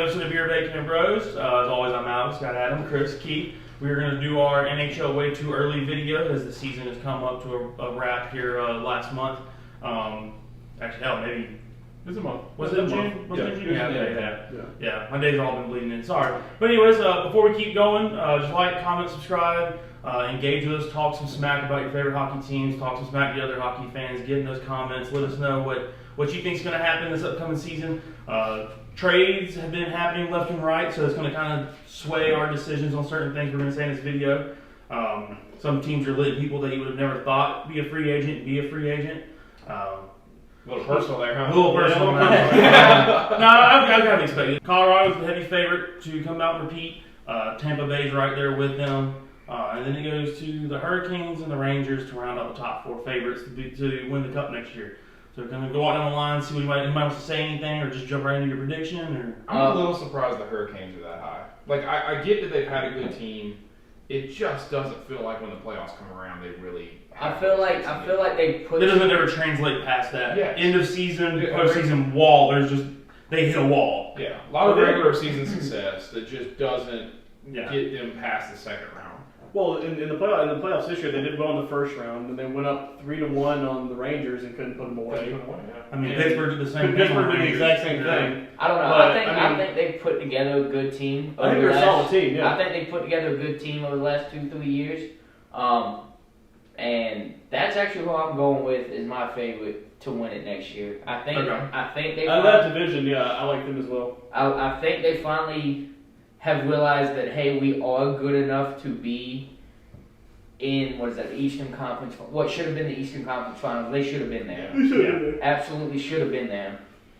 episode of Beer, Bacon, and Bros. As always, I'm Alex, got Adam, Chris, Keith. We're going to do our NHL Way Too Early video as the season has come up to a wrap here last month. Actually, hell, maybe. It's a month. Was it June? Was it June? Yeah. My days have all been bleeding in. Sorry. But anyways, before we keep going, just like, comment, subscribe, engage with us, talk some smack about your favorite hockey teams, talk some smack to other hockey fans, get in those comments, let us know what you think is going to happen this upcoming season. Trades have been happening left and right, so it's going to kind of sway our decisions on certain things we're going to say in this video. Some teams are letting people that you would have never thought be a free agent. A little personal there, huh? A little personal. No, I've got to expect it. Colorado's the heavy favorite to come out and repeat. Tampa Bay's right there with them. And then it goes to the Hurricanes and the Rangers to round out the top four favorites to win the Cup next year. So we're going to go on down the line, see what anybody wants to say anything, or just jump right into your prediction. Or I'm a little surprised the Hurricanes are that high. Like, I get that they've had a good team. It just doesn't feel like when the playoffs come around, they really. I feel like they put. It doesn't ever translate past that end of season, Yeah, postseason wall. They hit a wall. Yeah, a lot of regular season success that just doesn't get them past the second round. Well, in the playoffs this year, they did well in the first round, and they went up 3-1 on the Rangers and couldn't put them away. I mean, Pittsburgh did the same thing. Pittsburgh did the exact same thing. I don't know. But, I think they put together a good team. I think they're a solid team. Yeah. I think they put together a good team over the last 2-3 years, and that's actually who I'm going with is my favorite to win it next year. I think they. Out of that division, I like them as well. I think they finally have realized that, hey, we are good enough to be in, the Eastern Conference, what should have been the Eastern Conference Finals. They should have been there. Absolutely should have been there.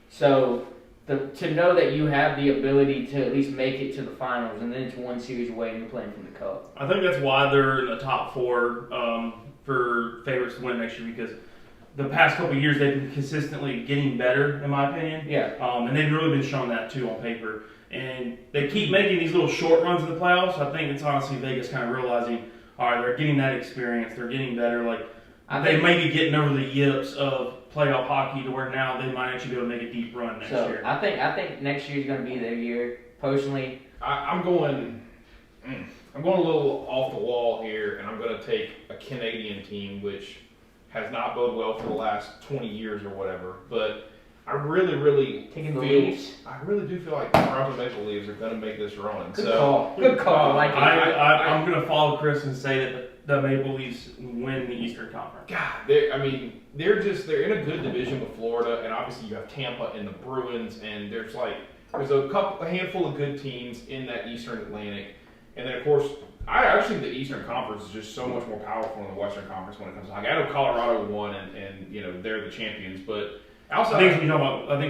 So, to know that you have the ability to at least make it to the finals and then it's one series away and you're playing from the Cup. I think that's why they're in the top four for favorites to win next year, because the past couple of years they've been consistently getting better, in my opinion. Yeah. And they've really been showing that too on paper. And they keep making these little short runs in the playoffs. I think it's honestly Vegas kind of realizing, all right, they're getting that experience. They're getting better. They may be getting over the yips of playoff hockey to where now they might actually be able to make a deep run next year. I think next year is going to be their year. Personally, I'm going a little off the wall here, and I'm going to take a Canadian team, which has not boded well for the last 20 years or whatever, but I really taking the Leafs. I really do feel like the Toronto Maple Leafs are going to make this run. Good call. I'm going to follow Chris and say that the Maple Leafs win the Eastern Conference. God, they're in a good division with Florida, and obviously you have Tampa and the Bruins, and there's a handful of good teams in that Eastern Atlantic, and then of course I think the Eastern Conference is just so much more powerful than the Western Conference when it comes to hockey. I know Colorado won, and they're the champions, but. I think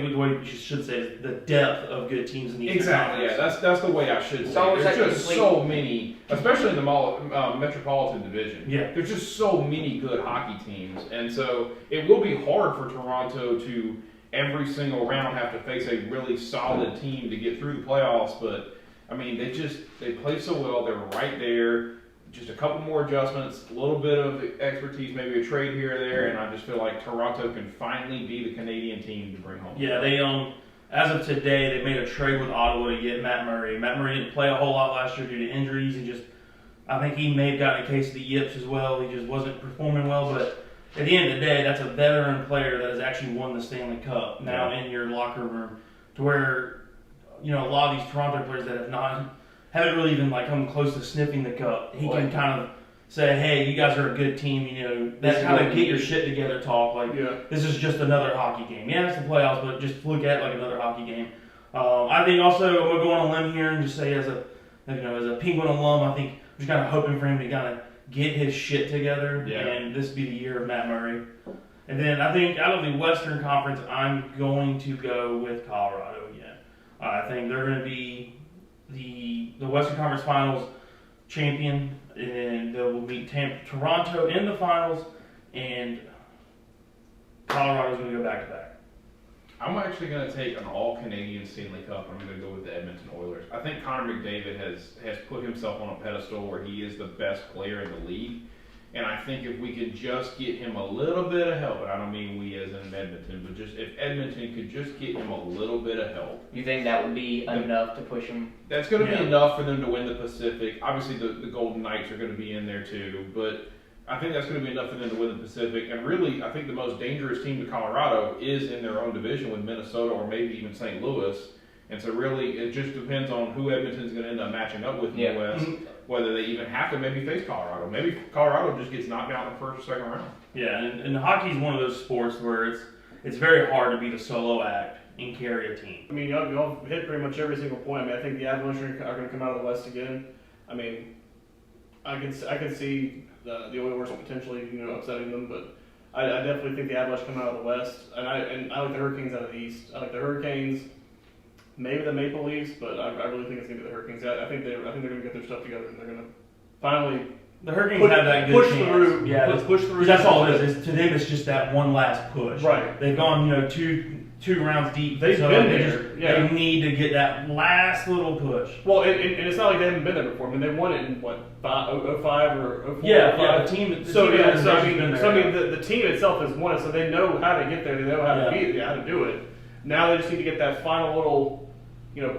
the way you should say is the depth of good teams in the Eastern Conference. Yeah, that's the way I should say it. There's just so many, especially in the Metropolitan Division. Yeah. There's just so many good hockey teams, and so it will be hard for Toronto to every single round have to face a really solid team to get through the playoffs. But I mean, they play so well. They're right there. Just a couple more adjustments, a little bit of expertise, maybe a trade here or there, and I just feel like Toronto can finally be the Canadian team to bring home. Yeah, they as of today, they made a trade with Ottawa to get Matt Murray. Matt Murray didn't play a whole lot last year due to injuries. I think he may have gotten a case of the yips as well. He just wasn't performing well, but at the end of the day, that's a veteran player that has actually won the Stanley Cup now in your locker room, to where a lot of these Toronto players that haven't really even come close to sniffing the cup. He can kind of say, "Hey, you guys are a good team." That kind of get your shit together talk. This is just another hockey game. Yeah, it's the playoffs, but just look at it like another hockey game. I think also I'm gonna go on a limb here and just say, as a Penguin alum, I think I'm just kind of hoping for him to kind of get his shit together, and this be the year of Matt Murray. And then I think out of the Western Conference, I'm going to go with Colorado again. I think they're going to be the Western Conference Finals champion, and they will meet Toronto in the finals, and Colorado's going to go back-to-back. I'm actually going to take an all-Canadian Stanley Cup. I'm going to go with the Edmonton Oilers. I think Connor McDavid has put himself on a pedestal where he is the best player in the league, And I think if we could just get him a little bit of help, and I don't mean we as in Edmonton, but just if Edmonton could just get him a little bit of help. You think that would be enough to push him? That's going to be enough for them to win the Pacific. Obviously, the Golden Knights are going to be in there too, but I think that's going to be enough for them to win the Pacific. And really, I think the most dangerous team to Colorado is in their own division with Minnesota or maybe even St. Louis. And so really, it just depends on who Edmonton's going to end up matching up with in the West, whether they even have to maybe face Colorado. Maybe Colorado just gets knocked out in the first or second round. Yeah, and hockey's one of those sports where it's very hard to be the solo act and carry a team. I mean, y'all hit pretty much every single point. I mean, I think the Avalanche are going to come out of the West again. I mean, I can see the Oilers potentially, upsetting them, but I definitely think the Avalanche come out of the West, and I like the Hurricanes out of the East. I like the Hurricanes, maybe the Maple Leafs, but I really think it's going to be the Hurricanes. I think they're going to get their stuff together, and they're going to finally. The Hurricanes have that good push chance. through. Yeah, push through. That's all it is. To them, it's just that one last push. Right. They've gone, two rounds deep. They've been there. They need to get that last little push. Well, and it's not like they haven't been there before. I mean, they won it in what 05 or 04. Yeah, the team. The team itself has won it, so they know how to get there. They know how to beat it, how to do it. Now they just need to get that final little,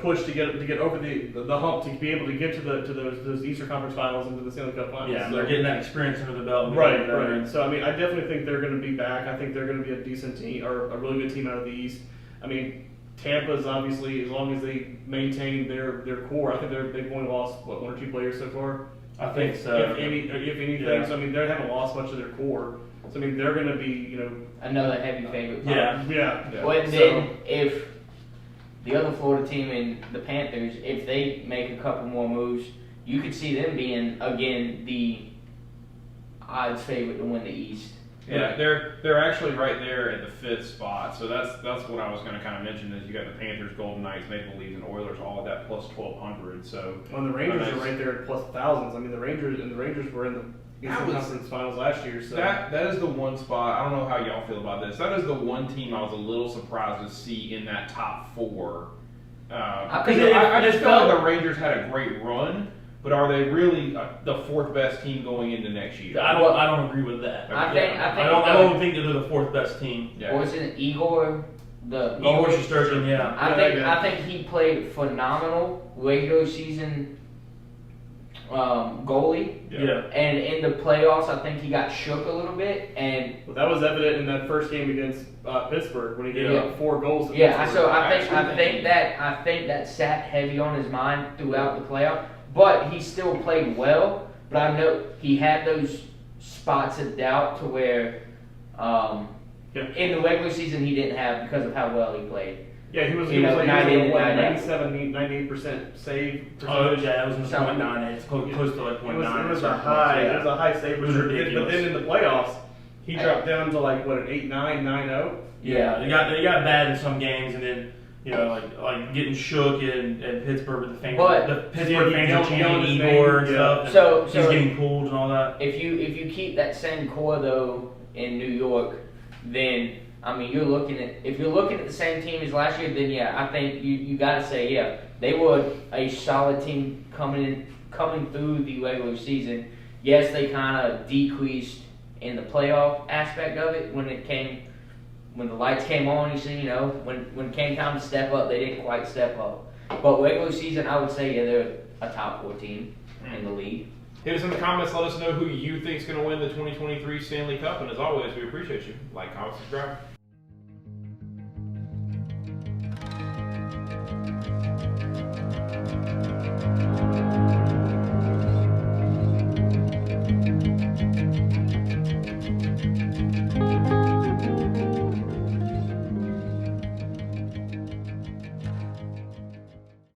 push to get over the hump to be able to get to those Eastern Conference Finals and to the Stanley Cup Finals. Yeah, so they're getting that experience under the belt. Right. So I mean, I definitely think they're going to be back. I think they're going to be a decent team or a really good team out of the East. I mean, Tampa's obviously, as long as they maintain their core, I think they've only lost one or two players so far. I think so. If anything, Yeah. so I mean, they haven't lost much of their core. So I mean, they're going to be, Another heavy favorite. Yeah. But then if the other Florida team and the Panthers, if they make a couple more moves, you could see them being again the odds favorite to win the East. Yeah, they're actually right there at the 5th spot. So that's what I was going to kind of mention is you got the Panthers, Golden Knights, Maple Leafs, and Oilers all at that plus 1,200. So the Rangers are right there at plus thousands. I mean, the Rangers were in the Eastern Conference Finals last year. So that is the one spot. I don't know how y'all feel about this. That is the one team I was a little surprised to see in that top 4. I just felt like the Rangers had a great run. But are they really the 4th best team going into next year? I don't agree with that. I don't think that they're the 4th best team. Yeah. Or is it Igor? Igor Shesterkin, yeah. I think he played phenomenal regular season goalie. Yeah. And in the playoffs, I think he got shook a little bit. And that was evident in that first game against Pittsburgh when he gave up 4 goals. To Pittsburgh. So I think that sat heavy on his mind throughout the playoff. But he still played well. But I know he had those spots of doubt to where in the regular season he didn't have because of how well he played. Yeah, he was like 98% save percentage. Oh yeah, it was 0.98. It's close to like 0.9. It was a high save percentage. It was ridiculous. But then in the playoffs, he dropped down to like what, an 8.9, 9.0. Yeah, they got bad in some games, and then like getting shook in Pittsburgh with the Pittsburgh fans are chanting Igor and stuff. So he's getting pulled and all that. If you keep that same core though in New York, then I mean if you're looking at the same team as last year, then I think you got to say they were a solid team coming through the regular season. Yes, they kind of decreased in the playoff aspect of it when the lights came on. When it came time to step up, they didn't quite step up. But regular season, I would say they're a top 4 team in the league. Hit us in the comments. Let us know who you think is going to win the 2023 Stanley Cup. And as always, we appreciate you. Like, comment, subscribe.